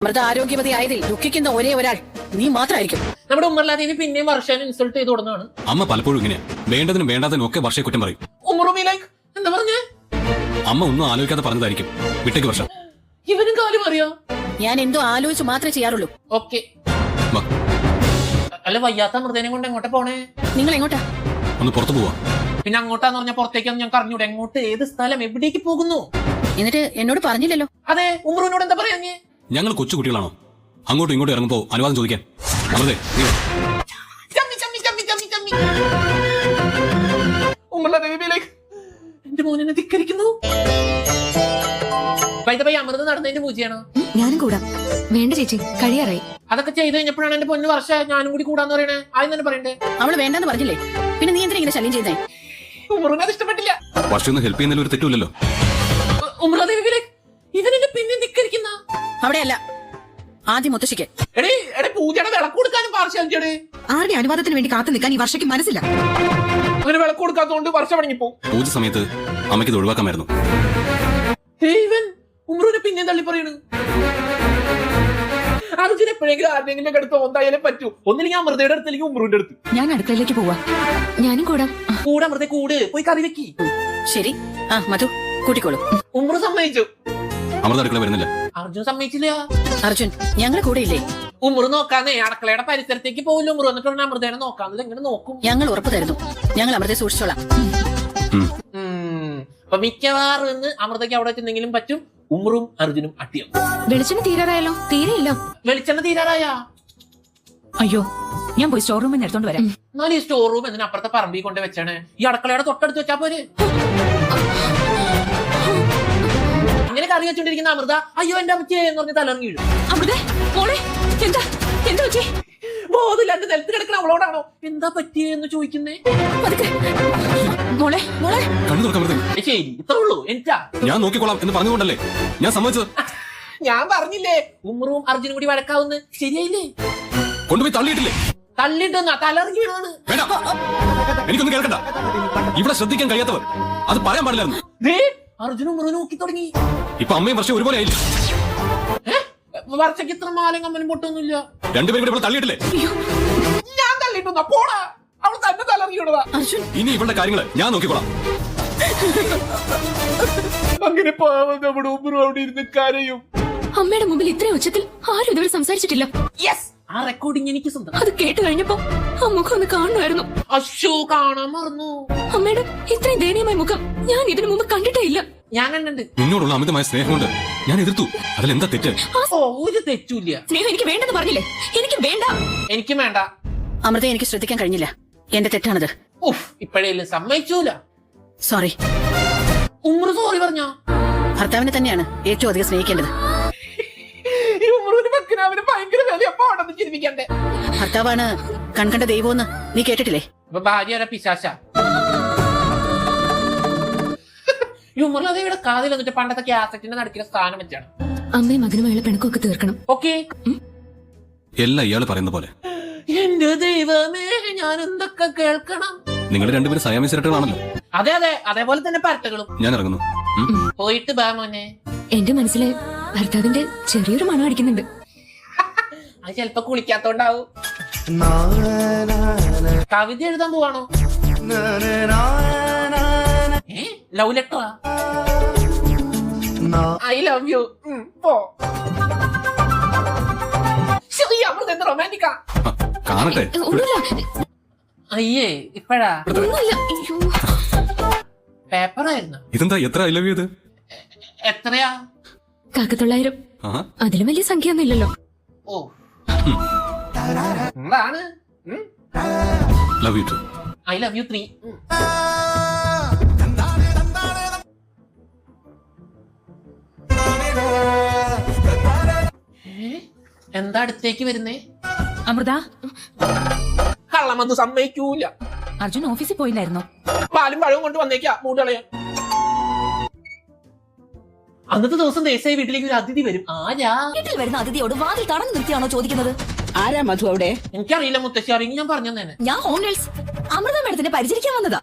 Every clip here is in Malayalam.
മൃത ആരോഗ്യവതി ആയതിൽ ദുഃഖിക്കുന്ന ഒരേ ഒരാൾ നീ മാത്രമായിരിക്കും. നമ്മുടെ ഉമ്മർലാദേവി പിന്നെയും വർഷം ഇൻസൾട്ട് ചെയ്ത് തുടങ്ങുകയാണ്. അമ്മ പലപ്പോഴും ഇങ്ങനെയാ, വേണ്ടതിനും വേണ്ടാതിനും ഒക്കെ വർഷയെ കുറ്റം പറയും. എന്താ പറഞ്ഞേ? അമ്മ ഒന്നും ആലോചിക്കാതെ പറഞ്ഞതായിരിക്കും. വിട്ടേക്ക് വർഷം. ഇവനും കാര്യം അറിയോ? ഞാൻ എന്തോ ആലോചിച്ച് മാത്രമേ ചെയ്യാറുള്ളൂ. ഓക്കെ. അല്ല, വയ്യാത്ത മൃതനെ കൊണ്ട് എങ്ങോട്ടാ പോണേ? നിങ്ങൾ എങ്ങോട്ടാ? ഒന്ന് പുറത്തു പോവാ. പിന്നെ അങ്ങോട്ടാന്ന് പറഞ്ഞാൽ പുറത്തേക്കൊന്നും ഞാൻ അറിഞ്ഞൂടെ. എങ്ങോട്ട്, ഏത് സ്ഥലം, എവിടേക്ക് പോകുന്നു? എന്നിട്ട് എന്നോട് പറഞ്ഞില്ലല്ലോ. അതെ, ഉമ്രുവിനോട് എന്താ പറയാ? ഞങ്ങൾ കൊച്ചു കുട്ടികളാണോ അങ്ങോട്ടും ഇങ്ങോട്ടും ഇറങ്ങുമ്പോ അനുവാദം ചോദിക്കാൻ? അമൃതേ, എന്റെ മോനെ ധിക്കരിക്കുന്നു. അമൃത നടന്നതിന്റെ പൂജയാണോ? ഞാനും കൂടാ. വേണ്ട ചേച്ചി, കഴിയാറായി. അതൊക്കെ ചെയ്ത് കഴിഞ്ഞപ്പോഴാണ് എന്റെ പൊന്നു വർഷ ഞാനും കൂടി കൂടാന്ന് പറയണേ. ആദ്യം തന്നെ പറയണ്ടേ? അവള് വേണ്ടെന്ന് പറഞ്ഞില്ലേ, പിന്നെ നീ എന്തിനാ ഇങ്ങനെ ശല്യം ചെയ്യുന്നേ? ഉമ്രുവിനെ അത് ഇഷ്ടപ്പെട്ടില്ല. വർഷം ഒന്ന് ഹെൽപ്പ് ചെയ്യുന്നതിൽ ഒരു തെറ്റുമില്ലല്ലോ. ഇവനെ പിന്നെ ധിക്കരിക്കുന്ന അവിടെയല്ല, ആദ്യം മുത്തശ്ശിക്ക്. പൂജയുടെ വിളക്ക് കൊടുക്കാനും പാർശ്യാലിറ്റിയുടെ ആരുടെ അനുവാദത്തിന് വേണ്ടി കാത്തു നിൽക്കാൻ ഈ വർഷയ്ക്ക് മനസ്സില്ല. അങ്ങനെ വിളക്ക് കൊടുക്കാത്തതുകൊണ്ട് വർഷം അടങ്ങിപ്പോ. പൂജ സമയത്ത് അമ്മയ്ക്ക് ഇത് ഒഴിവാക്കാമായിരുന്നു. ഇവൻ ഉമ്രുവിനെ പിന്നെയും തള്ളി പറയണു. അർജുൻ എപ്പോഴെങ്കിലും ആരുടെങ്കിലും അടുത്ത് ഒന്നായാലും പറ്റൂ. ഒന്നില്ലെങ്കിൽ അമൃതയുടെ അടുത്തില്ലെങ്കിൽ ഉമ്രുവിന്റെ അടുത്ത്. ഞാൻ അടുക്കളയിലേക്ക് പോവാ. ഞാനും കൂടാം. കൂടെ അമൃത കൂട് പോയി കറി വെക്കി. ശരി, ആ മധു കൂട്ടിക്കോളൂ. ഉമ്രു സമ്മതിച്ചു. അമൃത അടുക്കള വരുന്നില്ല. അർജുൻ സമ്മതിച്ചില്ല. അർജുൻ, ഞങ്ങൾ കൂടെ ഇല്ലേ? ഉമ്രു നോക്കാന്നേ അടുക്കളയുടെ പരിസരത്തേക്ക് പോവില്ല. ഉമ്രു എന്നിട്ട് അമൃതേനെ നോക്കാന്നത് എങ്ങനെ നോക്കും? ഞങ്ങൾ ഉറപ്പ് തരുന്നു, ഞങ്ങൾ അമൃതയെ സൂക്ഷിച്ചോളാം. അപ്പൊ മിക്കവാറും ഇന്ന് അമൃതയ്ക്ക് അവിടെ എന്തെങ്കിലും പറ്റും. ഉമ്രും അർജുനും അട്ടിയും. വെളിച്ചെണ്ണ തീരാറായല്ലോ. തീരെയില്ല. വെളിച്ചെണ്ണ തീരാറായാ? അയ്യോ, ഞാൻ പോയി സ്റ്റോർ റൂമിൽ എടുത്തോണ്ട് വരാം. എന്നാൽ ഈ സ്റ്റോർ റൂം എന്തിനാ അപ്പുറത്തെ പറമ്പിൽ കൊണ്ട് വെച്ചാണ്? ഈ അടുക്കളയുടെ തൊട്ടടുത്ത് വെച്ചാ പോരെ. ഇങ്ങനെ കറി വെച്ചോണ്ടിരിക്കുന്ന അമൃത അയ്യോ എന്റെ അമ്മച്ചേ എന്ന് പറഞ്ഞ് തലറിഞ്ഞു വീഴും. അമൃതേ, മോളെ, എന്താ എന്താ പറ്റി? ബോധമില്ലാണ്ട് നിലത്ത് കിടക്കണ അവളോടാണോ എന്താ പറ്റിയെന്ന് ചോദിക്കുന്നേ? മോളെ മോളെ കണ്ണു തുറക്കാൻ അമൃതേ. ശരി, ഇത്രേ ഉള്ളൂ. എനിക്കാ ഞാൻ നോക്കിക്കോളാം എന്ന് പറഞ്ഞുകൊണ്ടല്ലേ ഞാൻ സമ്മതിച്ചത്. ഞാൻ പറഞ്ഞില്ലേ ഉമ്രുവും അർജുനും കൂടി വഴക്കാവുന്ന്. ശരിയായില്ലേ? കൊണ്ടുപോയി തള്ളിയിട്ടില്ലേ? തള്ളിട്ടെന്നാ തലറിഞ്ഞു വീണാണ്. വേണ്ട, എനിക്കൊന്നും കേൾക്കണ്ട. ഇവിടെ ശ്രദ്ധിക്കാൻ കഴിയാത്തവർ അത് പറയാൻ പാടില്ലായിരുന്നു. അർജുനും ഉമ്രുവിനും നോക്കി തുടങ്ങി. ഇപ്പൊ അമ്മയും വർഷം ഒരുപോലെ ആയില്ലേ? വർഷയ്ക്ക് ഇത്ര മാലും കമ്മലും പൊട്ടൊന്നുമില്ല. രണ്ടുപേരും കൂടി ഇവിടെ തള്ളിയിട്ടില്ലേ? ഞാൻ തള്ളിട്ടുണ്ടാ പോടാ. അവൾ തന്നെ തലറിഞ്ഞൂടാ. അർജുൻ, ഇനി ഇവളുടെ കാര്യങ്ങള് ഞാൻ നോക്കിക്കോളാം. അങ്ങനെ പാവം നമ്മുടെ ഉമ്രു അവിടെ ഇരുന്ന് കരയും. അമ്മയുടെ മുമ്പിൽ ഇത്രയും ഉച്ചത്തിൽ ആരും ഇതുവരെ സംസാരിച്ചിട്ടില്ല. യെസ്, ആ റെക്കോർഡിംഗ് എനിക്ക് സ്വന്തം. അത് കേട്ട് കഴിഞ്ഞപ്പോ ആ മുഖം ഒന്ന് കാണുമായിരുന്നു. അശോ, കാണാൻ മറന്നു. അമ്മയുടെ ഇത്രയും ദയനീയമായ മുഖം ഞാൻ ഇതിനു മുമ്പ് കണ്ടിട്ടേ ഇല്ല. ഞാൻ കണ്ടുണ്ട്. നിന്നോടുള്ള അമിതമായ സ്നേഹം കൊണ്ട് ഞാൻ എതിർത്തു. അതിലെന്താ തെറ്റ്? ഒരു തെറ്റൂല്ല. സ്നേഹം എനിക്ക് വേണ്ടെന്ന് പറഞ്ഞില്ലേ? എനിക്ക് വേണ്ട. എനിക്കും വേണ്ട. അമൃതയെ എനിക്ക് ശ്രദ്ധിക്കാൻ കഴിഞ്ഞില്ല. എന്റെ തെറ്റാണത്. ഇപ്പോഴേലും സമ്മതിച്ചൂല. സോറി. ഉമ്രു സോറി പറഞ്ഞോ? ഭർത്താവിനെ തന്നെയാണ് ഏറ്റവും അധികം സ്നേഹിക്കേണ്ടത്. ഈ ഉമ്രുവിന് വെക്കുന്ന അവന് ഭയങ്കര വിലയപ്പോ അവിടെ ചിരിപ്പിക്കണ്ടേ. ഭർത്താവാണ് കൺകണ്ട ദൈവമെന്ന് നീ കേട്ടിട്ടില്ലേ? അപ്പൊ ഭാര്യ ആരാ? പിശാശ. ഈ ഉമ്രുദേവിയുടെ കാതിൽ വന്നിട്ട് പണ്ടത്തെ കാസറ്റിന്റെ നടുക്കിലെ സ്ഥാനം വെച്ചാണ്. അമ്മയും മകനുമായുള്ള പിണക്കമൊക്കെ തീർക്കണം. ഓക്കെ, എല്ലാം ഇയാള് പറയുന്ന പോലെ. എന്റെ ദൈവമേ, ഞാൻ എന്തൊക്കെ കേൾക്കണം. നിങ്ങൾ രണ്ടുപേരും സയാമീസ് ഇരട്ടകളാണല്ലോ. അതെ അതെ, അതേപോലെ തന്നെ പരട്ടകളും. ഞാൻ ഇറങ്ങുന്നു. പോയിട്ട് ബാ മോനെ. എന്റെ മനസ്സില് ഭർത്താവിന്റെ ചെറിയൊരു മണം അടിക്കുന്നുണ്ട്. അത് ചെലപ്പോ കുളിക്കാത്തോണ്ടാവും. കവിത എഴുതാൻ പോവാണോ? ലവ് ലെറ്ററാ? I love you. പോ. റൊമാൻറ്റിക്കാ കാണട്ടെ. അയ്യേ, ഇപ്പഴാ? ഒന്നുമില്ല. അയ്യോ, പേപ്പറായിരുന്നു. ഇതെന്താ എത്ര ഐ ലവ് യു? ഇത് എത്രയാ? 900. അതിലും വലിയ സംഖ്യ ഒന്നും ഇല്ലല്ലോ. ഓ, എന്താണ്? Love you too. I love you 3. എന്താ അടുത്തേക്ക് വരുന്നേ? അമൃത, കള്ളമൊന്നും സമ്മതിക്കൂല. അർജുൻ ഓഫീസിൽ പോയില്ലായിരുന്നോ? പാലും പഴവും കൊണ്ട് വന്നേക്കാ മൂടുകളയാ. അന്നത്തെ ദിവസം ദേശീയ വീട്ടിലേക്ക് ഒരു അതിഥി വരും. ആരാ? വീട്ടിൽ വരുന്ന അതിഥിയോട് വാതിൽ തടഞ്ഞു നിർത്തിയാണോ ചോദിക്കുന്നത്? ആരാ മധു അവിടെ? എനിക്കറിയില്ല മുത്തശ്ശി, അറിയെങ്കിൽ ഞാൻ പറഞ്ഞു തന്നെ. ഞാൻ ഹോം നേഴ്സ് അമൃത മേഡത്തിനെ പരിചരിക്കാൻ വന്നതാ.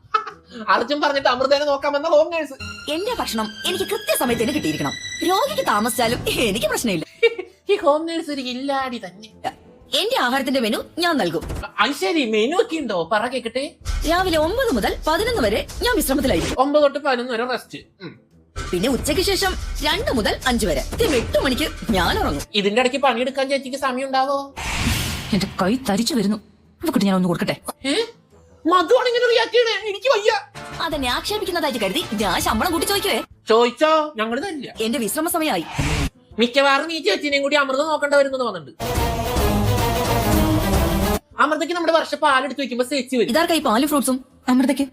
അർജുൻ പറഞ്ഞിട്ട് അമൃതേനെ നോക്കാമെന്ന ഹോം നേഴ്സ്. എന്റെ ഭക്ഷണം എനിക്ക് കൃത്യസമയത്തിന് കിട്ടിയിരിക്കണം. രോഗിക്ക് താമസിച്ചാലും എനിക്ക് പ്രശ്നമില്ല. ഈ ഹോം നേഴ്സ് ഒരു ഇല്ലാടി തന്നെ. എന്റെ ആഹാരത്തിന്റെ മെനു ഞാൻ നൽകും. അത് ശരി, മെനു ഒക്കെ ഉണ്ടോ? പറ കേക്കട്ടെ. രാവിലെ 9 മുതൽ 11 വരെ ഞാൻ വിശ്രമത്തിലായിരിക്കും. 9 തൊട്ട് 11 വരെ റെസ്റ്റ്. പിന്നെ ഉച്ചയ്ക്ക് ശേഷം 2 മുതൽ 5 വരെ 8 മണിക്ക് ഞാൻ ഉറങ്ങും. ഇതിന്റെ ഇടയ്ക്ക് പണിയെടുക്കാൻ ചേച്ചിക്ക് സമയം ഉണ്ടാവോ? എന്റെ കൈ തരിച്ചു വരുന്നു. അവക്കിട്ട് ഞാൻ ഒന്ന് കൊടുക്കട്ടെ. മധുവാണ് ഇങ്ങനെ റിയാക്ട് ചെയ്യണേ, എനിക്ക് വയ്യ. അതെന്നെ ആക്ഷേപിക്കുന്നതായിട്ട് കരുതി ഞാൻ ശമ്പളം കൂട്ടി ചോദിക്കുവേ. ചോദിച്ചോ, ഞങ്ങൾ തരില്ല. എന്റെ വിശ്രമ സമയമായി. മിക്കവാറും ഈ ചേച്ചിനെയും കൂടി അമൃത നോക്കേണ്ട വരുന്നത് വന്നിട്ടുണ്ട്. അമൃതയ്ക്ക് നമ്മുടെ വർഷം പാലെടുത്ത് വെക്കുമ്പോ ചേച്ചി വരും. ഇതാർക്കായി പാലും ഫ്രൂട്ട്സും? അമൃതയ്ക്ക്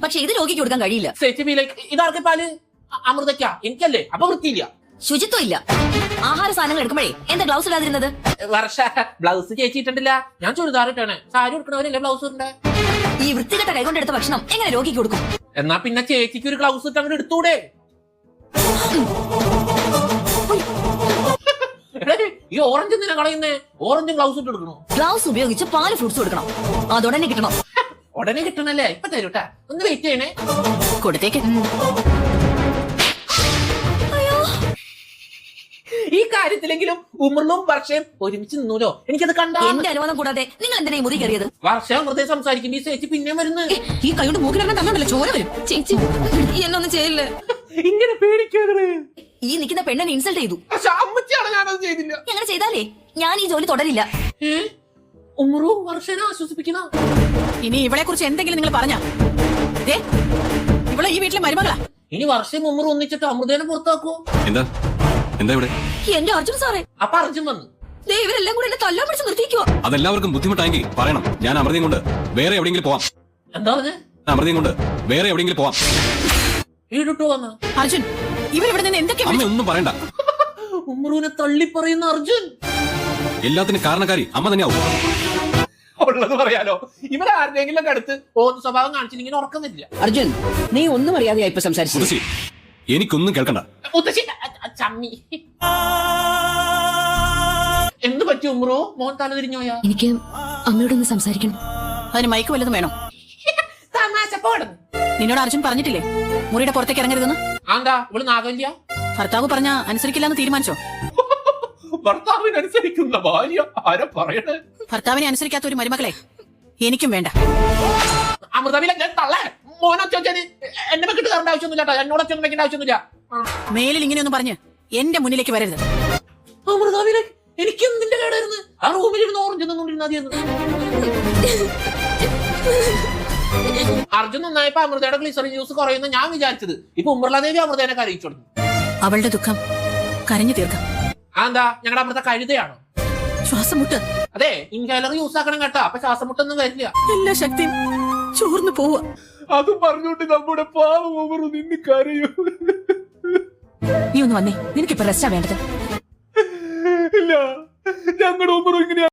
പക്ഷെ ഇത് രോഗിക്ക് കൊടുക്കാൻ കഴിയില്ല. ചേച്ചി ബി ലൈക്ക്, ഇതാർക്ക് പാല്? അമൃതയ്ക്കാ? എനിക്കല്ലേ? അപ്പൊ വൃത്തിയില്ല. ശുചിത്വം ഇല്ല. ആഹാര സാധനങ്ങൾ എടുക്കുമ്പോഴേ എന്താ ഗ്ലൗസ് ഇടാതിരുന്നത്? വർഷ ബ്ലൗസ് ചേച്ചി ഇട്ടിട്ടില്ല, ഞാൻ ചുരിദാർ ഇട്ടാണ്. സാരി കൊടുക്കണവരല്ലേ ബ്ലൗസ് ഇടണ്ടേ? ഈ വൃത്തികെട്ട കൈകൊണ്ടെടുത്ത ഭക്ഷണം എങ്ങനെ രോഗിക്ക് കൊടുക്കും? എന്നാ പിന്നെ ചേച്ചിക്ക് ഒരു ഗ്ലൗസ് ഇട്ട് അങ്ങോട്ട് എടുത്തൂടെ? ഈ ഓറഞ്ച് എന്തിനാ കളയുന്നേ? ഓറഞ്ചും ഗ്ലൗസ് ഇട്ട് എടുക്കണോ? ഗ്ലൗസ് ഉപയോഗിച്ച് പാല് ഫ്രൂട്ട്സ് കൊടുക്കണം. അതുടനെ കിട്ടണം. ഉടനെ കിട്ടണല്ലേ? ഇപ്പൊ തരൂട്ടാ, ഒന്ന് വെയിറ്റ് ചെയ്യണേ. കൊടുത്തേക്ക്. ഈ കാര്യത്തിലെങ്കിലും ഉമറിനും വർഷയും ഒരുമിച്ച് നിന്നൂലോ? എനിക്കത് കണ്ടാ. എന്റെ അനുവാദം കൂടാതെ നിങ്ങൾ എന്തിനാ ഈ മുറി കയറിയത്? വർഷ വെറുതെ സംസാരിക്കുമ്പോ ഈ ചേച്ചി പിന്നെ വരുന്നു. ഈ കൈകൊണ്ട് മൂക്കിലെല്ലാം തന്നുണ്ടല്ലോ, ചോര വരും. ചേച്ചി എന്നൊന്നും ചെയ്യില്ലേ. ഇങ്ങനെ പേടിക്കരുത്. ഈ നിൽക്കുന്ന പെണ്ണനെ ഇൻസൾട്ട് ചെയ്തു. പക്ഷെ അമ്മച്ചാണ്, ഞാനത് ചെയ്തില്ല. അങ്ങനെ ചെയ്താലേ ഞാൻ ഈ ജോലി തുടരില്ല. ഉമറു വർഷനെ ആശ്വസിപ്പിക്കുന്ന. ഇനി ഇവളെ കുറിച്ച് എന്തെങ്കിലും നിങ്ങൾ പറഞ്ഞ ഇവളെ ഈ വീട്ടിലെ മരുമകളാ. ഇനി വർഷം ഉമറു ഒന്നിച്ചിട്ട് അമൃതേനെ പുറത്താക്കൂ. എന്താ എന്താ ഇവിടെ? എന്റെ അർജുൻ സാറേ. അപ്പൊ അർജുൻ വന്നു. ഇവരെല്ലാം കൂടെ എന്നെ തല്ലാൻ പിടിച്ച് നിർത്തിക്കുവോ? അതെല്ലാവർക്കും ബുദ്ധിമുട്ടായെങ്കിൽ പറയണം. ഞാൻ അമൃതയും കൊണ്ട് വേറെ എവിടെയെങ്കിലും പോവാം. എന്താ പറഞ്ഞേ? അമൃതയും കൊണ്ട് വേറെ എവിടെയെങ്കിലും പോവാം. ഈടുട്ടു വന്ന അർജുൻ, ഇവരിവിടെ നിന്ന് എന്തൊക്കെ അമ്മ ഒന്നും പറയണ്ട. ഉമറുവിനെ തള്ളി പറയുന്ന അർജുൻ. എല്ലാത്തിനും കാരണക്കാരി അമ്മ തന്നെയാവും. ഉള്ളത് പറയാലോ, ഇവരാരുടെയെങ്കിലും അടുത്ത് ഓന്ന് സ്വഭാവം കാണിച്ചിങ്ങനെ ഉറക്കുന്നില്ല. അർജുൻ, നീ ഒന്നും അറിയാതെയാ ഇപ്പൊ സംസാരിച്ചു. മുത്തശ്ശി, എനിക്കൊന്നും കേൾക്കണ്ട. മുത്തശ്ശി, ചമ്മി. എന്ത് പറ്റി ഉമറു? മോൻ തല തിരിഞ്ഞോയാ? എനിക്ക് അമ്മയോടൊന്ന് സംസാരിക്കണം. അതിന് മൈക്ക് വല്ലതും വേണോ? തമാശ പോടുന്നു. നിന്നോട് അർജുൻ പറഞ്ഞിട്ടില്ലേ മുറിയുടെ പുറത്തേക്ക് ഇറങ്ങരുതെന്ന്? ആന്താ ഇവള് നാഗല്യ? ഭർത്താവ് പറഞ്ഞ അനുസരിക്കില്ലെന്ന് തീരുമാനിച്ചോ? ഭർത്താവിനനുസരിക്കുന്ന ഭാര്യ ആരാ പറയണേ? ഭർത്താവിനെ അനുസരിക്കാത്ത ഒരു മരുമകളെ എനിക്കും വേണ്ട. അമൃതവില ഞാൻ തള്ളേ. മോനൊച്ചോച്ചാന് എന്നെ വെക്കിട്ട് തരേണ്ട ആവശ്യമൊന്നുമില്ല. എന്നോട് ഒച്ചൊന്നും വെക്കേണ്ട ആവശ്യമൊന്നുമില്ല. മേലിൽ ഇങ്ങനെയൊന്നും പറഞ്ഞ് എന്റെ മുന്നിലേക്ക് വരരുത്. അമൃതവില എനിക്ക് എന്തിന്റെ കേടായിരുന്നു? ആ റൂമിലിരുന്ന് ഓറഞ്ച് നിന്നോണ്ടിരുന്ന അർജുൻ നന്നായപ്പോ അമൃതയുടെ ഗ്ലിസറിൻ ജ്യൂസ് കുറയുന്ന ഞാൻ വിചാരിച്ചത്. ഇപ്പൊ ഉമർലാദേവി അമൃതേനെ കരയിച്ചു തുടങ്ങി. അവളുടെ ദുഃഖം കരഞ്ഞു തീർക്കാം. എന്താ ഞങ്ങളുടെ അമൃത കഴുതയാണോ? ശ്വാസം മുട്ട്. അതെ, ഇൻഹേലർ യൂസ് ആക്കണം കേട്ടോ. അപ്പൊ ശ്വാസം മുട്ടൊന്നും വരില്ല. എല്ലാ ശക്തിയും ചോർന്നു പോവുക. അതും പറഞ്ഞോണ്ട് നമ്മുടെ പാവം ഉമർ നിന്ന് കരയൂ. നീ ഒന്ന് വന്നേ, നിനക്കിപ്പോ റെസ്റ്റാ വേണ്ടത്. ഇല്ല, ഞങ്ങളുടെ ഉമർ ഇങ്ങനെ